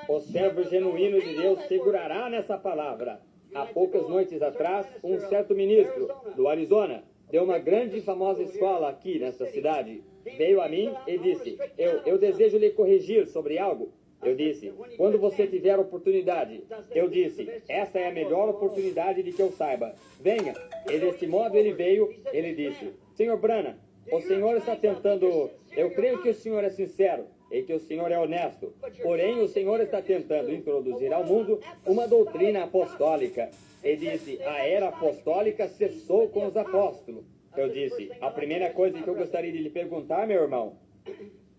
O servo genuíno de Deus segurará nessa palavra. Há poucas noites atrás, um certo ministro do Arizona deu uma grande e famosa escola aqui nessa cidade. Veio a mim e disse, eu desejo lhe corrigir sobre algo. Eu disse, quando você tiver oportunidade. Eu disse, essa é a melhor oportunidade de que eu saiba. Venha. E desse modo ele veio, ele disse, Senhor Branham, o senhor está tentando, eu creio que o senhor é sincero e que o senhor é honesto. Porém, o senhor está tentando introduzir ao mundo uma doutrina apostólica. E disse, a era apostólica cessou com os apóstolos. Eu disse, a primeira coisa que eu gostaria de lhe perguntar, meu irmão,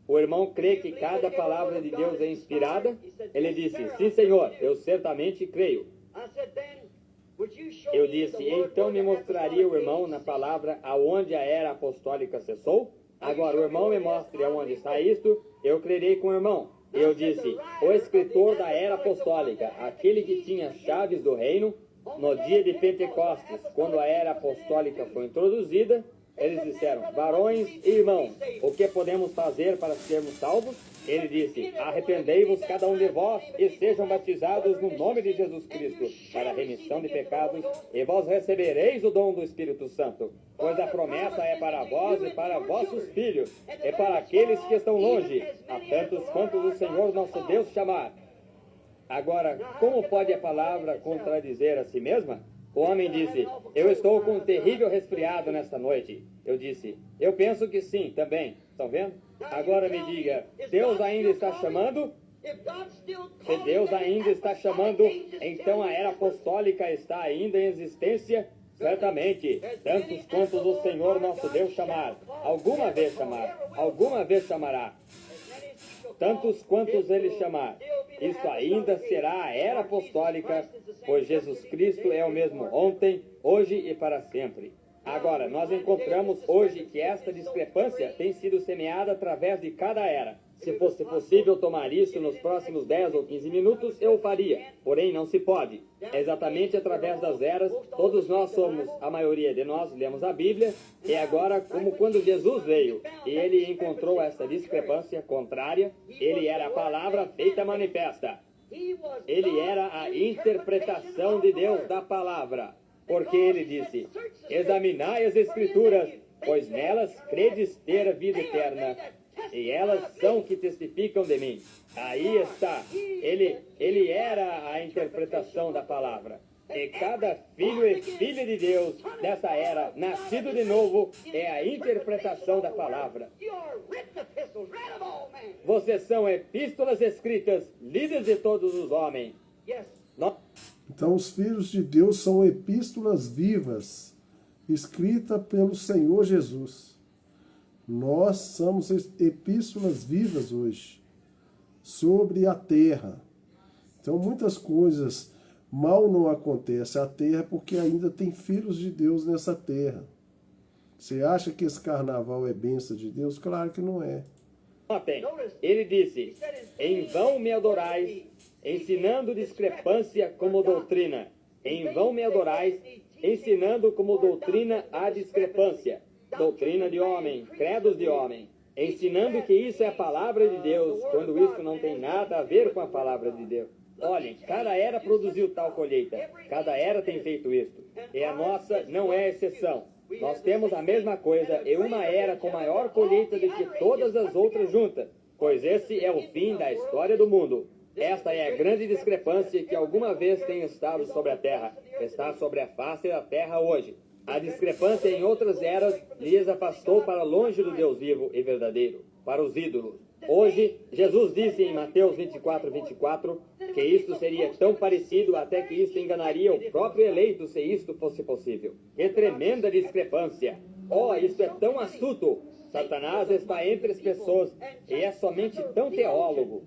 o irmão crê que cada palavra de Deus é inspirada? Ele disse, sim, senhor, eu certamente creio. Eu disse, então me mostraria o irmão na palavra aonde a era apostólica cessou? Agora o irmão me mostre aonde está isto, eu crerei com o irmão. Eu disse, o escritor da era apostólica, aquele que tinha chaves do reino, no dia de Pentecostes, quando a era apostólica foi introduzida, eles disseram, varões e irmãos, o que podemos fazer para sermos salvos? Ele disse, arrependei-vos cada um de vós e sejam batizados no nome de Jesus Cristo para a remissão de pecados e vós recebereis o dom do Espírito Santo, pois a promessa é para vós e para vossos filhos e para aqueles que estão longe, a tantos quantos o Senhor nosso Deus chamar. Agora, como pode a palavra contradizer a si mesma? O homem disse, eu estou com um terrível resfriado nesta noite. Eu disse, eu penso que sim, também. Estão vendo? Agora me diga, Deus ainda está chamando? Se Deus ainda está chamando, então a era apostólica está ainda em existência? Certamente, tantos quantos o Senhor nosso Deus chamar, alguma vez chamará. Tantos quantos ele chamar, isso ainda será a era apostólica, pois Jesus Cristo é o mesmo ontem, hoje e para sempre. Agora, nós encontramos hoje que esta discrepância tem sido semeada através de cada era. Se fosse possível tomar isso nos próximos 10 ou 15 minutos, eu o faria. Porém, não se pode. É exatamente através das eras, todos nós somos, a maioria de nós, lemos a Bíblia, e agora, como quando Jesus veio, e ele encontrou essa discrepância contrária, ele era a palavra feita manifesta. Ele era a interpretação de Deus da palavra. Porque ele disse, examinai as Escrituras, pois nelas credes ter a vida eterna. E elas são que testificam de mim. Aí está. Ele era a interpretação da palavra. E cada filho e filha de Deus dessa era, nascido de novo, é a interpretação da palavra. Vocês são epístolas escritas, lidas de todos os homens. Então os filhos de Deus são epístolas vivas, escritas pelo Senhor Jesus. Nós somos epístolas vivas hoje, sobre a terra. Então muitas coisas mal não acontecem à terra porque ainda tem filhos de Deus nessa terra. Você acha que esse carnaval é bênção de Deus? Claro que não é. Ontem, ele disse, em vão me adorais, ensinando discrepância como doutrina. Em vão me adorais, ensinando como doutrina a discrepância. Doutrina de homem, credos de homem. Ensinando que isso é a palavra de Deus, quando isso não tem nada a ver com a palavra de Deus. Olhem, cada era produziu tal colheita. Cada era tem feito isto. E a nossa não é exceção. Nós temos a mesma coisa e uma era com maior colheita do que todas as outras juntas. Pois esse é o fim da história do mundo. Esta é a grande discrepância que alguma vez tem estado sobre a terra, está sobre a face da terra hoje. A discrepância em outras eras lhes afastou para longe do Deus vivo e verdadeiro, para os ídolos. Hoje, Jesus disse em Mateus 24:24, que isto seria tão parecido até que isto enganaria o próprio eleito se isto fosse possível. Que tremenda discrepância! Oh, isto é tão astuto! Satanás está entre as pessoas e é somente tão teólogo,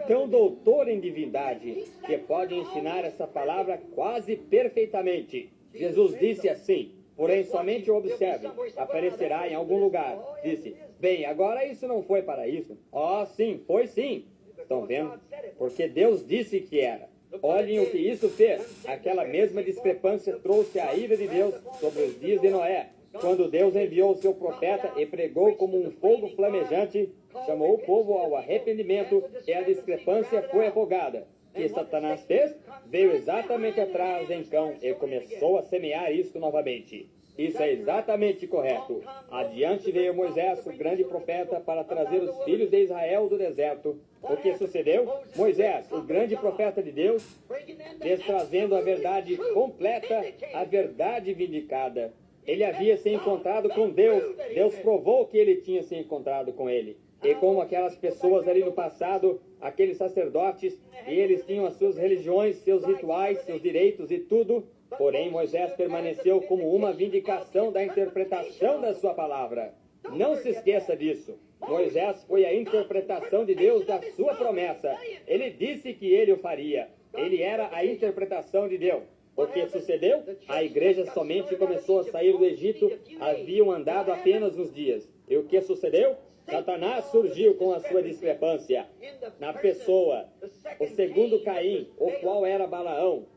tão doutor em divindade, que pode ensinar essa palavra quase perfeitamente. Jesus disse assim, porém somente o observe, aparecerá em algum lugar. Disse, bem, agora isso não foi para isso. Oh, sim, foi sim. Estão vendo? Porque Deus disse que era. Olhem o que isso fez. Aquela mesma discrepância trouxe a ira de Deus sobre os dias de Noé, quando Deus enviou o seu profeta e pregou como um fogo flamejante, chamou o povo ao arrependimento e a discrepância foi afogada. O que Satanás fez? Veio exatamente atrás de Cão e começou a semear isto novamente. Isso é exatamente correto. Adiante veio Moisés, o grande profeta, para trazer os filhos de Israel do deserto. O que sucedeu? Moisés, o grande profeta de Deus, fez trazendo a verdade completa, a verdade vindicada. Ele havia se encontrado com Deus. Deus provou que ele tinha se encontrado com ele. E como aquelas pessoas ali no passado, aqueles sacerdotes, e eles tinham as suas religiões, seus rituais, seus direitos e tudo. Porém, Moisés permaneceu como uma vindicação da interpretação da sua palavra. Não se esqueça disso. Moisés foi a interpretação de Deus da sua promessa. Ele disse que ele o faria. Ele era a interpretação de Deus. O que sucedeu? A igreja somente começou a sair do Egito, haviam andado apenas uns dias. E o que sucedeu? Satanás surgiu com a sua discrepância na pessoa, o segundo Caim, o qual era Balaão,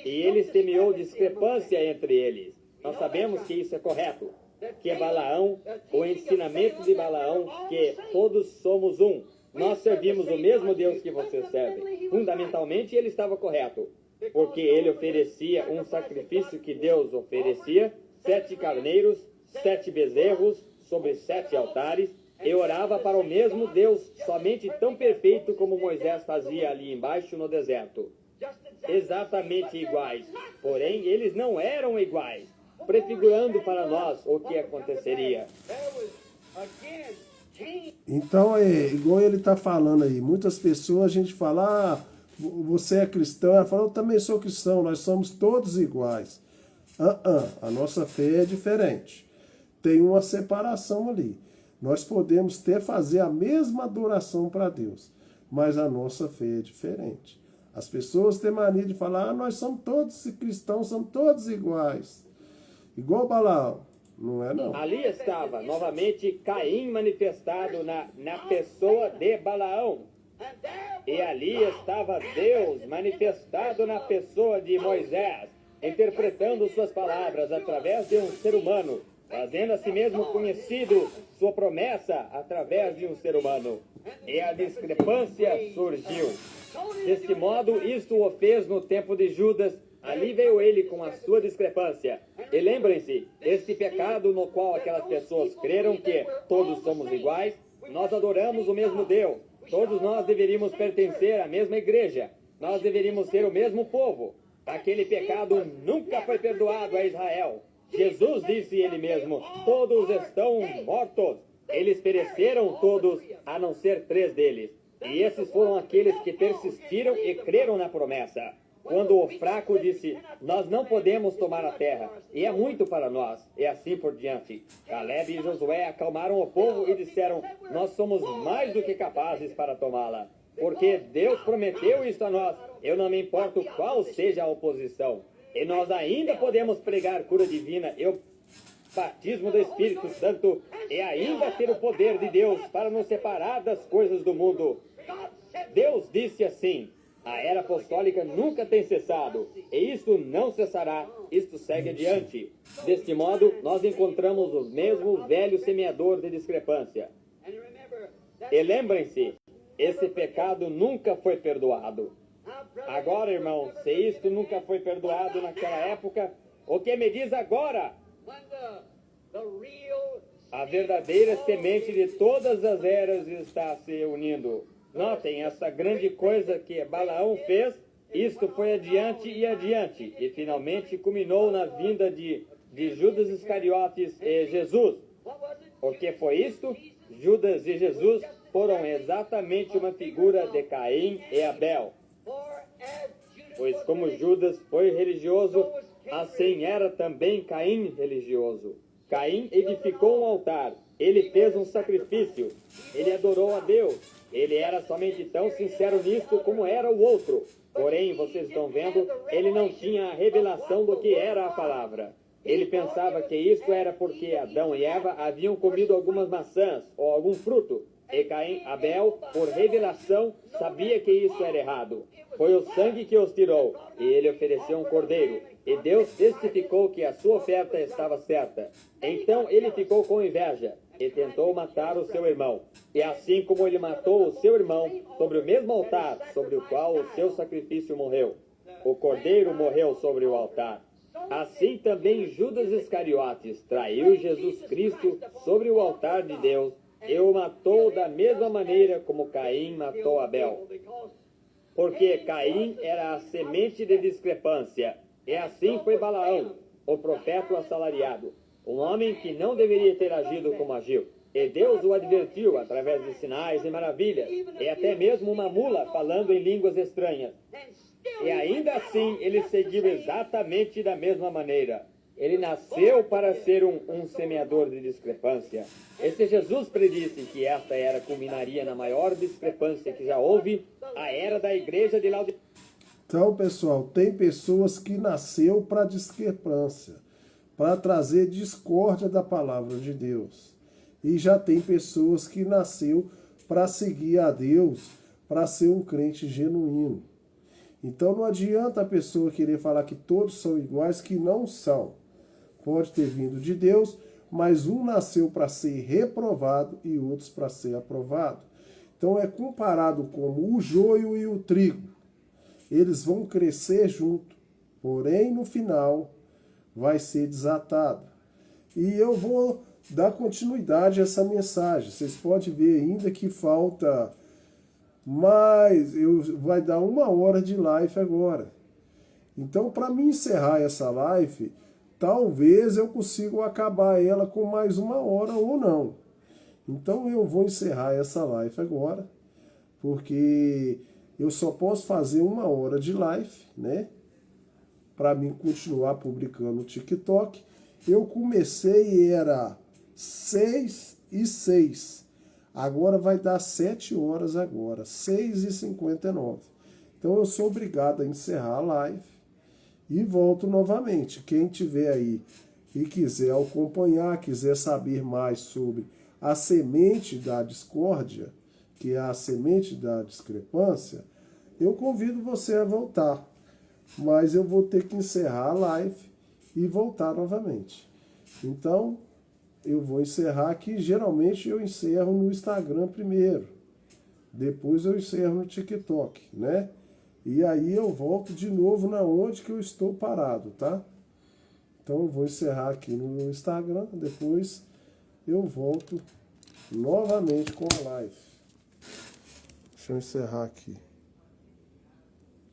e ele semeou discrepância entre eles. Nós sabemos que isso é correto, que é Balaão, o ensinamento de Balaão, que todos somos um. Nós servimos o mesmo Deus que você serve. Fundamentalmente ele estava correto, porque ele oferecia um sacrifício que Deus oferecia, 7 carneiros, 7 bezerros, sobre 7 altares, e orava para o mesmo Deus, somente tão perfeito como Moisés fazia ali embaixo no deserto. Exatamente iguais. Porém, eles não eram iguais, prefigurando para nós o que aconteceria. Então, igual ele está falando aí, muitas pessoas a gente fala, você é cristão, ela fala, eu também sou cristão, nós somos todos iguais. A nossa fé é diferente. Tem uma separação ali. Nós podemos fazer a mesma adoração para Deus, mas a nossa fé é diferente. As pessoas têm mania de falar, nós somos todos cristãos, somos todos iguais. Igual Balaão. Não é não. Ali estava, novamente, Caim manifestado na pessoa de Balaão. E ali estava Deus manifestado na pessoa de Moisés, interpretando suas palavras através de um ser humano, fazendo a si mesmo conhecido sua promessa através de um ser humano. E a discrepância surgiu. Deste modo, isto o fez no tempo de Judas. Ali veio ele com a sua discrepância. E lembrem-se, este pecado no qual aquelas pessoas creram que todos somos iguais, nós adoramos o mesmo Deus. Todos nós deveríamos pertencer à mesma igreja. Nós deveríamos ser o mesmo povo. Aquele pecado nunca foi perdoado a Israel. Jesus disse ele mesmo, todos estão mortos. Eles pereceram todos, a não ser 3 deles. E esses foram aqueles que persistiram e creram na promessa. Quando o fraco disse, nós não podemos tomar a terra, e é muito para nós, e assim por diante. Caleb e Josué acalmaram o povo e disseram, nós somos mais do que capazes para tomá-la. Porque Deus prometeu isso a nós, eu não me importo qual seja a oposição. E nós ainda podemos pregar cura divina e o batismo do Espírito Santo, e ainda ter o poder de Deus para nos separar das coisas do mundo. Deus disse assim, a era apostólica nunca tem cessado, e isto não cessará, isto segue adiante. Deste modo, nós encontramos o mesmo velho semeador de discrepância. E lembrem-se, esse pecado nunca foi perdoado. Agora, irmão, se isto nunca foi perdoado naquela época, o que me diz agora? A verdadeira semente de todas as eras está se unindo. Notem essa grande coisa que Balaão fez. Isto foi adiante e finalmente culminou na vinda de Judas Iscariotes e Jesus. O que foi isto? Judas e Jesus foram exatamente uma figura de Caim e Abel. Pois como Judas foi religioso, assim era também Caim religioso. Caim edificou um altar, ele fez um sacrifício, ele adorou a Deus. Ele era somente tão sincero nisto como era o outro. Porém, vocês estão vendo, ele não tinha a revelação do que era a palavra. Ele pensava que isso era porque Adão e Eva haviam comido algumas maçãs ou algum fruto. E Caim, Abel, por revelação, sabia que isso era errado. Foi o sangue que os tirou, e ele ofereceu um cordeiro. E Deus testificou que a sua oferta estava certa. Então ele ficou com inveja e tentou matar o seu irmão. E assim como ele matou o seu irmão sobre o mesmo altar sobre o qual o seu sacrifício morreu, o cordeiro morreu sobre o altar. Assim também Judas Iscariotes traiu Jesus Cristo sobre o altar de Deus e o matou da mesma maneira como Caim matou Abel. Porque Caim era a semente de discrepância, e assim foi Balaão, o profeta assalariado, um homem que não deveria ter agido como agiu. E Deus o advertiu através de sinais e maravilhas, e até mesmo uma mula falando em línguas estranhas. E ainda assim ele seguiu exatamente da mesma maneira. Ele nasceu para ser um semeador de discrepância. Esse Jesus predisse que esta era culminaria na maior discrepância que já houve, a era da igreja de Laodiceia. Então, pessoal, tem pessoas que nasceu para discrepância, para trazer discórdia da palavra de Deus. E já tem pessoas que nasceu para seguir a Deus, para ser um crente genuíno. Então não adianta a pessoa querer falar que todos são iguais, que não são. Pode ter vindo de Deus, mas um nasceu para ser reprovado e outros para ser aprovado. Então é comparado como o joio e o trigo. Eles vão crescer junto, porém no final vai ser desatado. E eu vou dar continuidade a essa mensagem. Vocês podem ver ainda que falta mais, vai dar 1 hora de live agora. Então, para mim encerrar essa live, talvez eu consiga acabar ela com mais 1 hora ou não. Então eu vou encerrar essa live agora, porque eu só posso fazer 1 hora de live, né? Para mim continuar publicando no TikTok. Eu comecei e era 6h06. Agora vai dar 7 horas agora, 6h59. Então eu sou obrigado a encerrar a live e volto novamente. Quem tiver aí e quiser acompanhar, quiser saber mais sobre a semente da discórdia, que é a semente da discrepância, eu convido você a voltar. Mas eu vou ter que encerrar a live e voltar novamente. Então, eu vou encerrar aqui. Geralmente eu encerro no Instagram primeiro. Depois eu encerro no TikTok, né? E aí eu volto de novo na onde que eu estou parado, tá? Então eu vou encerrar aqui no Instagram. Depois eu volto novamente com a live. Deixa eu encerrar aqui.